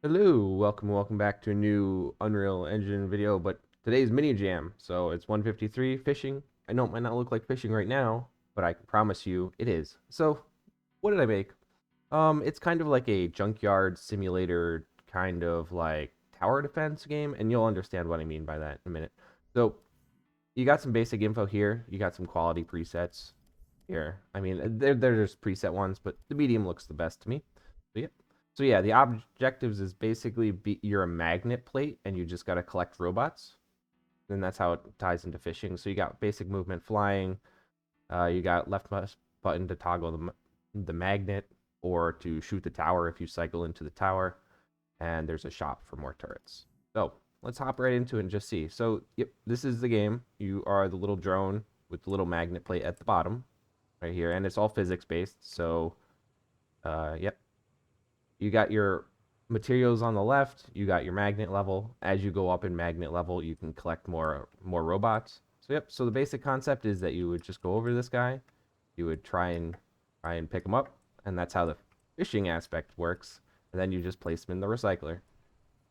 Hello, welcome back to a new Unreal Engine video, but today's mini jam. So it's 153 fishing. I know it might not look like fishing right now, but I can promise you it is. So what did I make? It's kind of like a junkyard simulator kind of like tower defense game, and you'll understand what I mean by that in a minute. So you got some basic info here. You got some quality presets here. I mean, they're just preset ones, but the medium looks the best to me. So yeah. So yeah, the objectives is basically you're a magnet plate and you just got to collect robots. And that's how it ties into fishing. So you got basic movement flying. You got left button to toggle the magnet or to shoot the tower if you cycle into the tower. And there's a shop for more turrets. So let's hop right into it and just see. So yep, this is the game. You are the little drone with the little magnet plate at the bottom right here, and it's all physics based. So yep, you got your materials on the left, you got your magnet level. As you go up in magnet level, you can collect more robots. So yep, so the basic concept is that you would just go over this guy, you would try and pick him up, and that's how the fishing aspect works. And then you just place him in the recycler.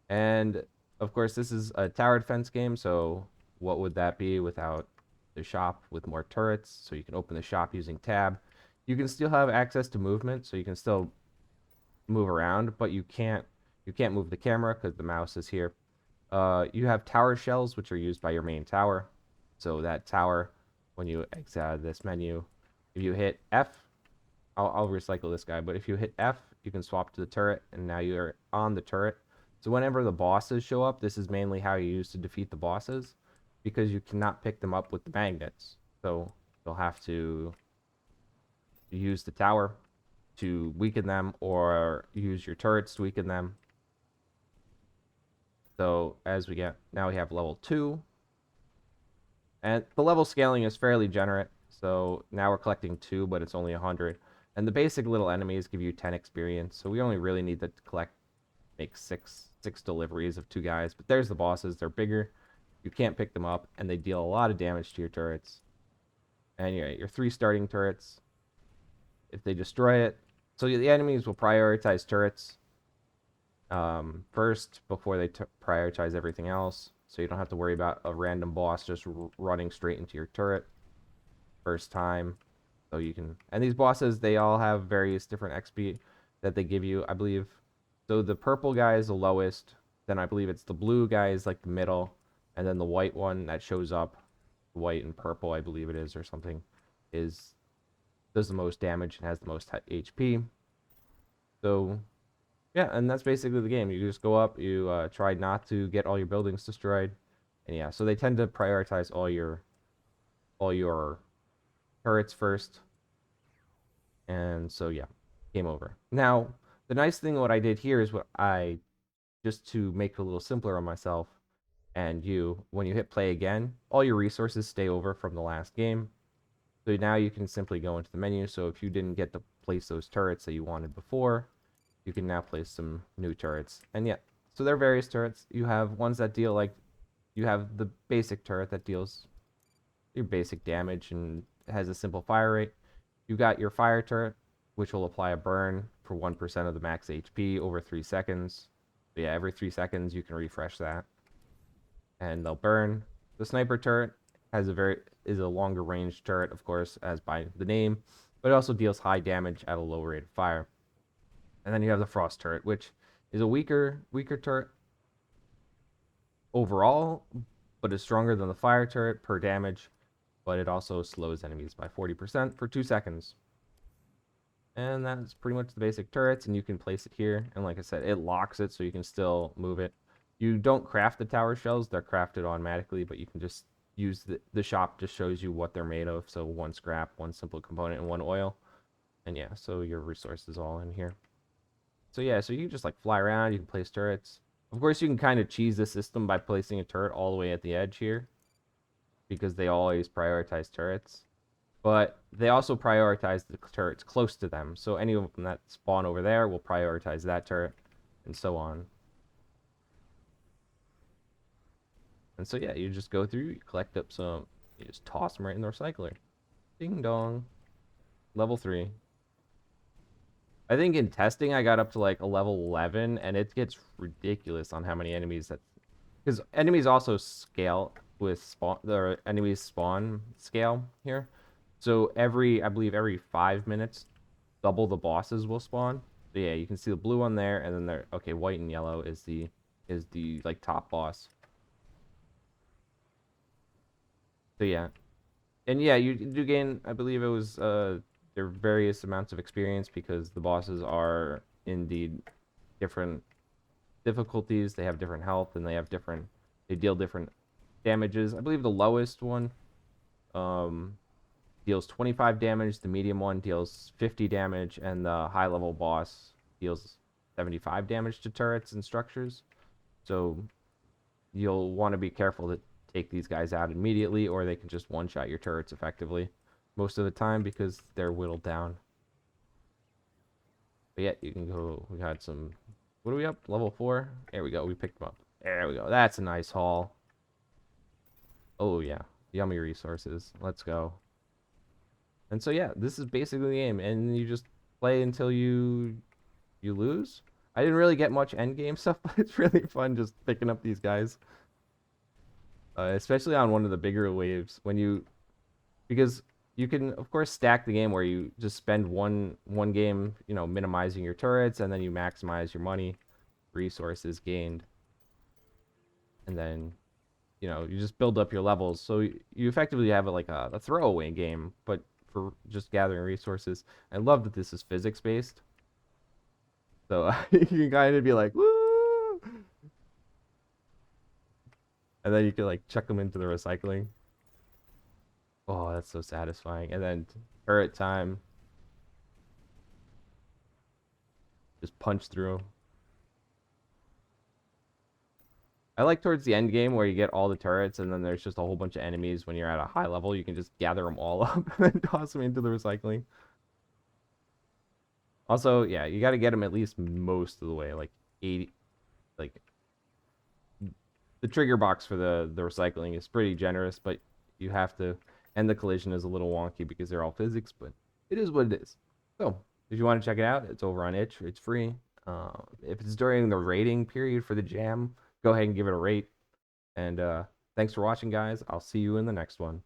And of course, this is a tower defense game, so what would that be without the shop with more turrets? So you can open the shop using tab. You can still have access to movement, so you can still move around, but you can't move the camera because the mouse is here. You have tower shells, which are used by your main tower. So that tower, when you exit out of this menu, if you hit F, I'll recycle this guy, but if you hit F, you can swap to the turret, and now you're on the turret. So whenever the bosses show up, this is mainly how you use to defeat the bosses, because you cannot pick them up with the magnets. So you'll have to use the tower to weaken them or use your turrets to weaken them. So as we get, now we have level 2. And the level scaling is fairly generous. So now we're collecting 2, but it's only 100. And the basic little enemies give you 10 experience. So we only really need to make six deliveries of 2 guys. But there's the bosses. They're bigger. You can't pick them up, and they deal a lot of damage to your turrets. And your 3 starting turrets, if they destroy it. So the enemies will prioritize turrets first before they prioritize everything else. So you don't have to worry about a random boss just running straight into your turret first time. So you can, and these bosses, they all have various different XP that they give you, I believe. So the purple guy is the lowest. Then I believe it's the blue guy is like the middle, and then the white one that shows up, white and purple, I believe it is, or something, is does the most damage and has the most HP. So yeah, and that's basically the game. You just go up, you try not to get all your buildings destroyed, and yeah, so they tend to prioritize all your turrets first, and so yeah, game over. Now, the nice thing what I did here is what I just to make it a little simpler on myself and you, when you hit play again, all your resources stay over from the last game. So now you can simply go into the menu. So if you didn't get to place those turrets that you wanted before, you can now place some new turrets. And yeah, so there are various turrets. You have ones that deal like, you have the basic turret that deals your basic damage and has a simple fire rate. You got your fire turret, which will apply a burn for 1% of the max HP over 3 seconds. But yeah, every 3 seconds you can refresh that, and they'll burn. The sniper turret is a longer range turret, of course, as by the name, but it also deals high damage at a low rate of fire. And then you have the frost turret, which is a weaker turret overall, but is stronger than the fire turret per damage, but it also slows enemies by 40% for 2 seconds. And that's pretty much the basic turrets, and you can place it here. And like I said, it locks it so you can still move it. You don't craft the tower shells, they're crafted automatically, but you can just use the shop just shows you what they're made of. So 1 scrap, 1 simple component, and 1 oil. And yeah, so your resources all in here. So yeah, so you can just like fly around, you can place turrets. Of course, you can kind of cheese the system by placing a turret all the way at the edge here, because they always prioritize turrets. But they also prioritize the turrets close to them. So any of them that spawn over there will prioritize that turret, and so on. And so yeah, you just go through, you collect up some, you just toss them right in the recycler. Ding dong. Level 3. I think in testing I got up to like a level 11, and it gets ridiculous on how many enemies that, because enemies also scale with spawn, the enemies spawn scale here. So I believe every 5 minutes, double the bosses will spawn. So yeah, you can see the blue one there, and then there. Okay, white and yellow is the like top boss. So yeah, and yeah, you do gain. I believe it was there are various amounts of experience because the bosses are indeed different difficulties. They have different health, and they deal different damages. I believe the lowest one um deals 25 damage, the medium one deals 50 damage, and the high level boss deals 75 damage to turrets and structures. So you'll want to be careful to take these guys out immediately, or they can just one shot your turrets effectively most of the time because they're whittled down. But yeah, you can go. We got some. What are we up? Level 4? There we go. We picked them up. There we go. That's a nice haul. Oh, yeah. Yummy resources. Let's go. And so, yeah, this is basically the game. And you just play until you lose. I didn't really get much end game stuff, but it's really fun just picking up these guys. Especially on one of the bigger waves when you because you can of course stack the game where you just spend one game, minimizing your turrets, and then you maximize your money resources gained, and then you just build up your levels. So you effectively have it like a throwaway game, but for just gathering resources. I love that this is physics based, so you can kind of be like woo, and then you can like chuck them into the recycling. Oh, that's so satisfying. And then turret time, just punch through. I like towards the end game where you get all the turrets and then there's just a whole bunch of enemies. When you're at a high level, you can just gather them all up and then toss them into the recycling. Also, yeah, you got to get them at least most of the way, like 80. Like the trigger box for the recycling is pretty generous, but you have to. And the collision is a little wonky because they're all physics, but it is what it is. So if you want to check it out, it's over on itch. It's free. If it's during the rating period for the jam, go ahead and give it a rate. And thanks for watching, guys. I'll see you in the next one.